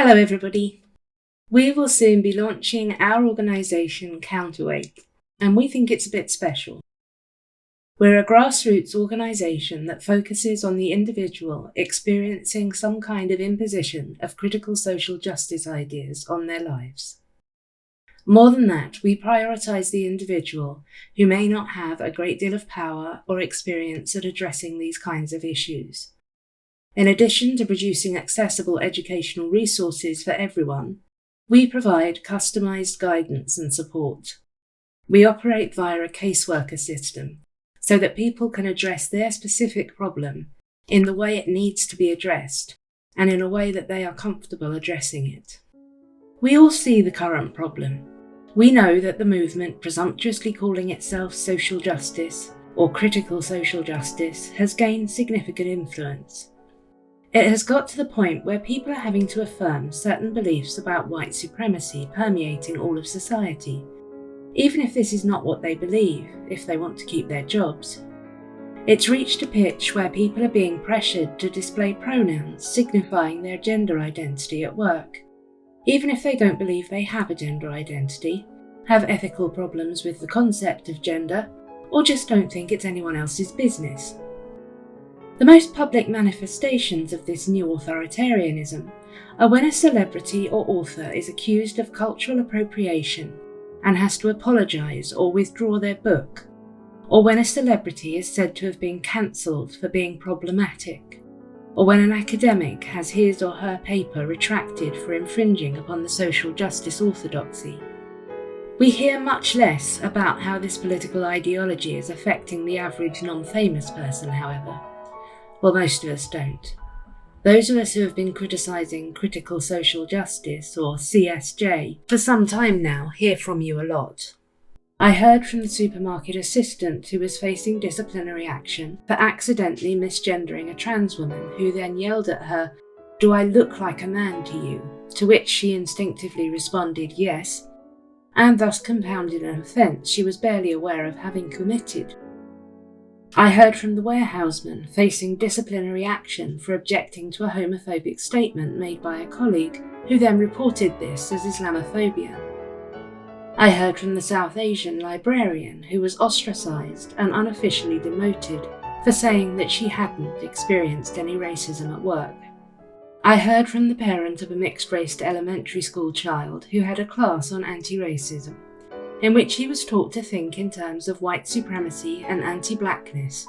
Hello everybody. We will soon be launching our organisation Counterweight, and we think it's a bit special. We're a grassroots organisation that focuses on the individual experiencing some kind of imposition of critical social justice ideas on their lives. More than that, we prioritise the individual who may not have a great deal of power or experience at addressing these kinds of issues. In addition to producing accessible educational resources for everyone, we provide customised guidance and support. We operate via a caseworker system so that people can address their specific problem in the way it needs to be addressed and in a way that they are comfortable addressing it. We all see the current problem. We know that the movement presumptuously calling itself social justice or critical social justice has gained significant influence. It has got to the point where people are having to affirm certain beliefs about white supremacy permeating all of society, even if this is not what they believe, if they want to keep their jobs. It's reached a pitch where people are being pressured to display pronouns signifying their gender identity at work, even if they don't believe they have a gender identity, have ethical problems with the concept of gender, or just don't think it's anyone else's business. The most public manifestations of this new authoritarianism are when a celebrity or author is accused of cultural appropriation and has to apologise or withdraw their book, or when a celebrity is said to have been cancelled for being problematic, or when an academic has his or her paper retracted for infringing upon the social justice orthodoxy. We hear much less about how this political ideology is affecting the average non-famous person, however. Well, most of us don't. Those of us who have been criticising critical social justice, or CSJ, for some time now hear from you a lot. I heard from the supermarket assistant who was facing disciplinary action for accidentally misgendering a trans woman who then yelled at her, "Do I look like a man to you?" To which she instinctively responded yes, and thus compounded an offence she was barely aware of having committed. I heard from the warehouseman facing disciplinary action for objecting to a homophobic statement made by a colleague, who then reported this as Islamophobia. I heard from the South Asian librarian who was ostracised and unofficially demoted for saying that she hadn't experienced any racism at work. I heard from the parent of a mixed-race elementary school child who had a class on anti-racism, in which he was taught to think in terms of white supremacy and anti-blackness.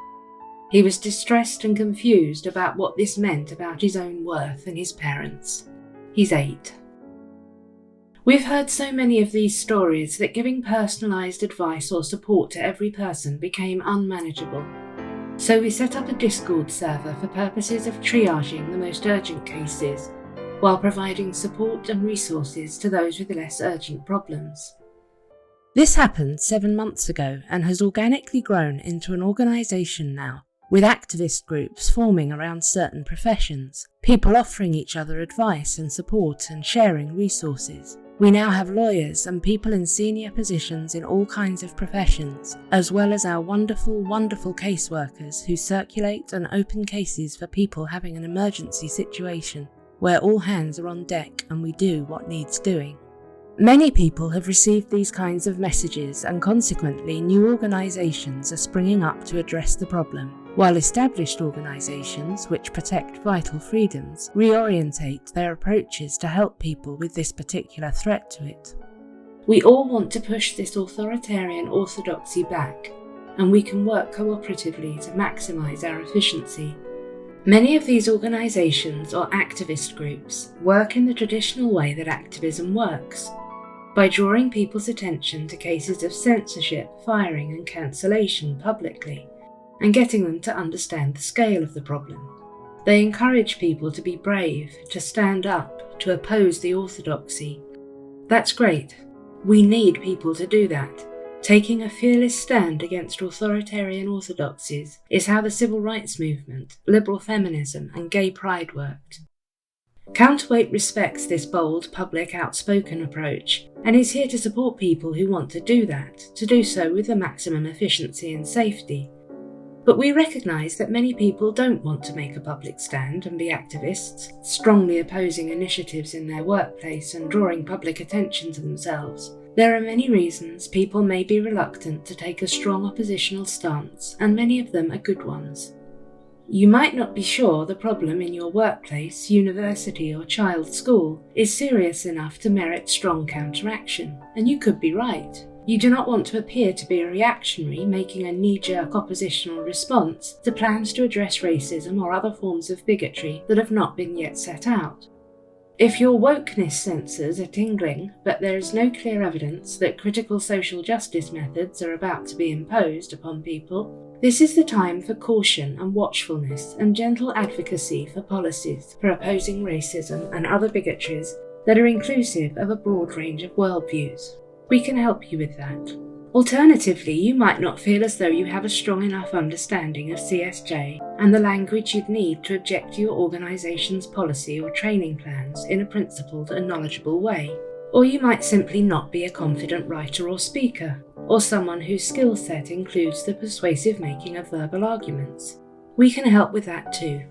He was distressed and confused about what this meant about his own worth and his parents. He's 8. We've heard so many of these stories that giving personalised advice or support to every person became unmanageable. So we set up a Discord server for purposes of triaging the most urgent cases, while providing support and resources to those with less urgent problems. This happened 7 months ago and has organically grown into an organisation now, with activist groups forming around certain professions, people offering each other advice and support and sharing resources. We now have lawyers and people in senior positions in all kinds of professions, as well as our wonderful, wonderful caseworkers who circulate and open cases for people having an emergency situation, where all hands are on deck and we do what needs doing. Many people have received these kinds of messages, and consequently new organisations are springing up to address the problem, while established organisations, which protect vital freedoms, reorientate their approaches to help people with this particular threat to it. We all want to push this authoritarian orthodoxy back, and we can work cooperatively to maximise our efficiency. Many of these organisations or activist groups work in the traditional way that activism works, by drawing people's attention to cases of censorship, firing and cancellation publicly, and getting them to understand the scale of the problem. They encourage people to be brave, to stand up, to oppose the orthodoxy. That's great. We need people to do that. Taking a fearless stand against authoritarian orthodoxies is how the civil rights movement, liberal feminism and gay pride worked. Counterweight respects this bold, public, outspoken approach and is here to support people who want to do that, to do so with the maximum efficiency and safety. But we recognise that many people don't want to make a public stand and be activists, strongly opposing initiatives in their workplace and drawing public attention to themselves. There are many reasons people may be reluctant to take a strong oppositional stance, and many of them are good ones. You might not be sure the problem in your workplace, university, or child's school is serious enough to merit strong counteraction, and you could be right. You do not want to appear to be a reactionary, making a knee-jerk oppositional response to plans to address racism or other forms of bigotry that have not been yet set out. If your wokeness sensors are tingling, but there is no clear evidence that critical social justice methods are about to be imposed upon people, this is the time for caution and watchfulness and gentle advocacy for policies for opposing racism and other bigotries that are inclusive of a broad range of worldviews. We can help you with that. Alternatively, you might not feel as though you have a strong enough understanding of CSJ and the language you'd need to object to your organisation's policy or training plans in a principled and knowledgeable way. Or you might simply not be a confident writer or speaker, or someone whose skill set includes the persuasive making of verbal arguments. We can help with that too.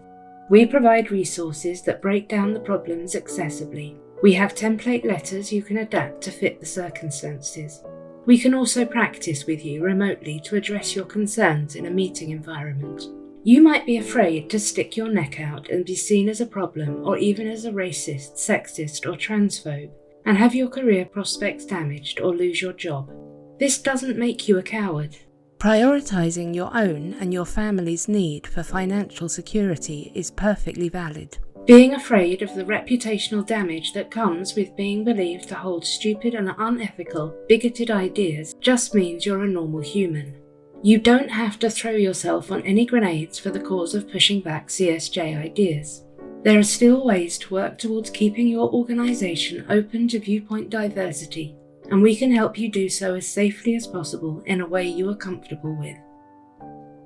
We provide resources that break down the problems accessibly. We have template letters you can adapt to fit the circumstances. We can also practice with you remotely to address your concerns in a meeting environment. You might be afraid to stick your neck out and be seen as a problem or even as a racist, sexist, or transphobe, and have your career prospects damaged or lose your job. This doesn't make you a coward. Prioritizing your own and your family's need for financial security is perfectly valid. Being afraid of the reputational damage that comes with being believed to hold stupid and unethical, bigoted ideas just means you're a normal human. You don't have to throw yourself on any grenades for the cause of pushing back CSJ ideas. There are still ways to work towards keeping your organisation open to viewpoint diversity, and we can help you do so as safely as possible in a way you are comfortable with.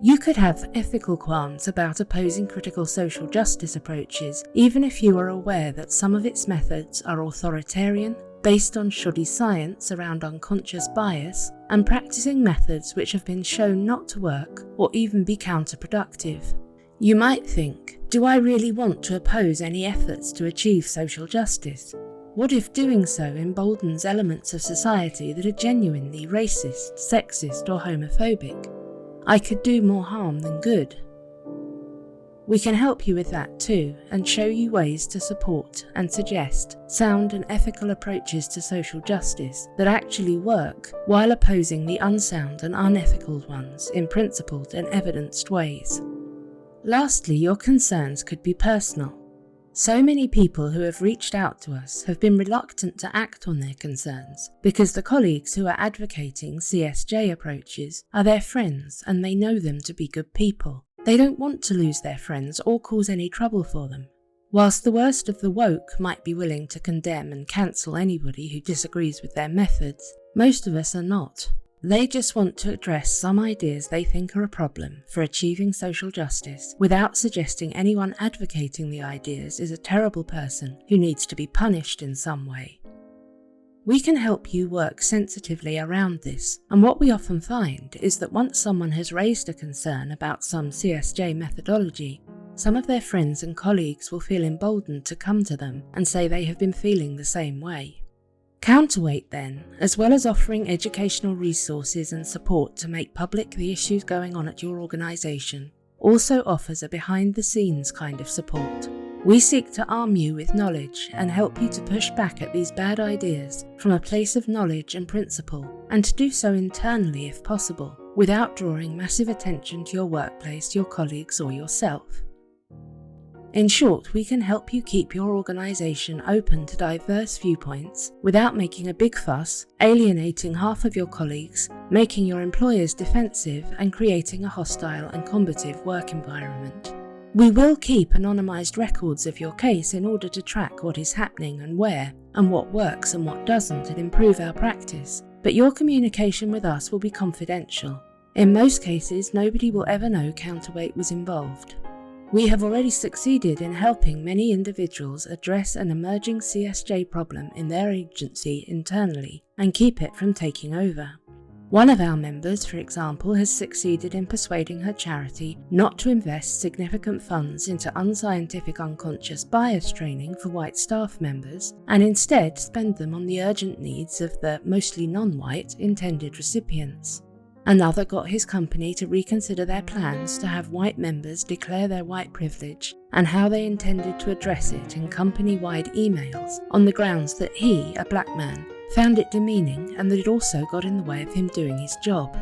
You could have ethical qualms about opposing critical social justice approaches, even if you are aware that some of its methods are authoritarian, based on shoddy science around unconscious bias, and practicing methods which have been shown not to work or even be counterproductive. You might think, do I really want to oppose any efforts to achieve social justice? What if doing so emboldens elements of society that are genuinely racist, sexist, or homophobic? I could do more harm than good. We can help you with that too, and show you ways to support and suggest sound and ethical approaches to social justice that actually work while opposing the unsound and unethical ones in principled and evidenced ways. Lastly, your concerns could be personal. So many people who have reached out to us have been reluctant to act on their concerns because the colleagues who are advocating CSJ approaches are their friends and they know them to be good people. They don't want to lose their friends or cause any trouble for them. Whilst the worst of the woke might be willing to condemn and cancel anybody who disagrees with their methods, most of us are not. They just want to address some ideas they think are a problem for achieving social justice without suggesting anyone advocating the ideas is a terrible person who needs to be punished in some way. We can help you work sensitively around this, and what we often find is that once someone has raised a concern about some CSJ methodology, some of their friends and colleagues will feel emboldened to come to them and say they have been feeling the same way. Counterweight then, as well as offering educational resources and support to make public the issues going on at your organisation, also offers a behind-the-scenes kind of support. We seek to arm you with knowledge and help you to push back at these bad ideas from a place of knowledge and principle, and to do so internally if possible, without drawing massive attention to your workplace, your colleagues or yourself. In short, we can help you keep your organisation open to diverse viewpoints without making a big fuss, alienating half of your colleagues, making your employers defensive, and creating a hostile and combative work environment. We will keep anonymised records of your case in order to track what is happening and where, and what works and what doesn't, and improve our practice, but your communication with us will be confidential. In most cases, nobody will ever know Counterweight was involved. We have already succeeded in helping many individuals address an emerging CSJ problem in their agency internally and keep it from taking over. One of our members, for example, has succeeded in persuading her charity not to invest significant funds into unscientific unconscious bias training for white staff members, and instead spend them on the urgent needs of the mostly non-white intended recipients. Another got his company to reconsider their plans to have white members declare their white privilege and how they intended to address it in company-wide emails on the grounds that he, a black man, found it demeaning and that it also got in the way of him doing his job.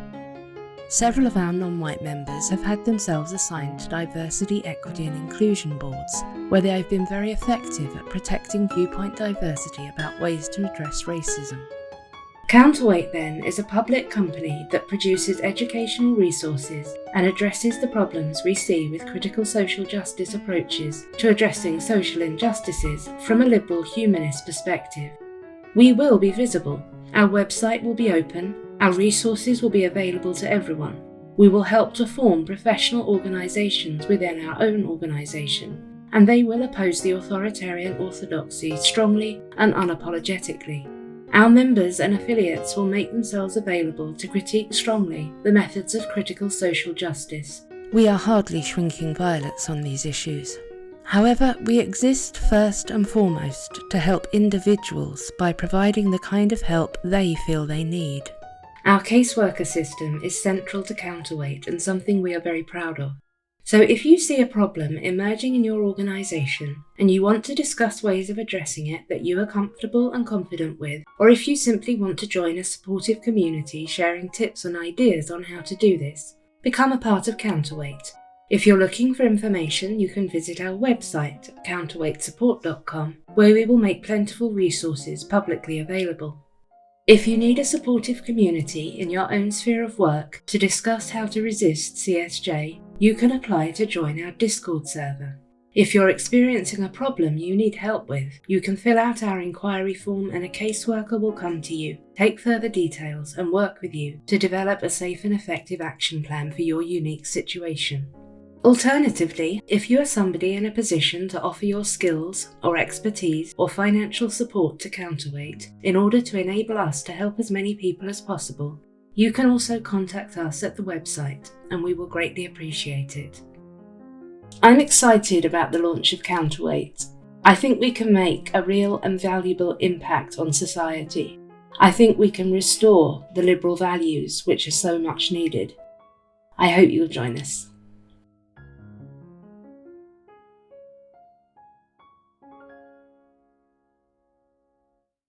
Several of our non-white members have had themselves assigned to diversity, equity and inclusion boards, where they have been very effective at protecting viewpoint diversity about ways to address racism. Counterweight, then, is a public company that produces educational resources and addresses the problems we see with critical social justice approaches to addressing social injustices from a liberal humanist perspective. We will be visible. Our website will be open. Our resources will be available to everyone. We will help to form professional organisations within our own organisation, and they will oppose the authoritarian orthodoxy strongly and unapologetically. Our members and affiliates will make themselves available to critique strongly the methods of critical social justice. We are hardly shrinking violets on these issues. However, we exist first and foremost to help individuals by providing the kind of help they feel they need. Our caseworker system is central to Counterweight and something we are very proud of. So if you see a problem emerging in your organisation and you want to discuss ways of addressing it that you are comfortable and confident with, or if you simply want to join a supportive community sharing tips and ideas on how to do this, become a part of Counterweight. If you're looking for information, you can visit our website at counterweightsupport.com, where we will make plentiful resources publicly available. If you need a supportive community in your own sphere of work to discuss how to resist CSJ, you can apply to join our Discord server. If you're experiencing a problem you need help with, you can fill out our inquiry form and a caseworker will come to you, take further details and work with you to develop a safe and effective action plan for your unique situation. Alternatively, if you are somebody in a position to offer your skills or expertise or financial support to Counterweight in order to enable us to help as many people as possible, you can also contact us at the website and we will greatly appreciate it. I'm excited about the launch of Counterweight. I think we can make a real and valuable impact on society. I think we can restore the liberal values which are so much needed. I hope you'll join us.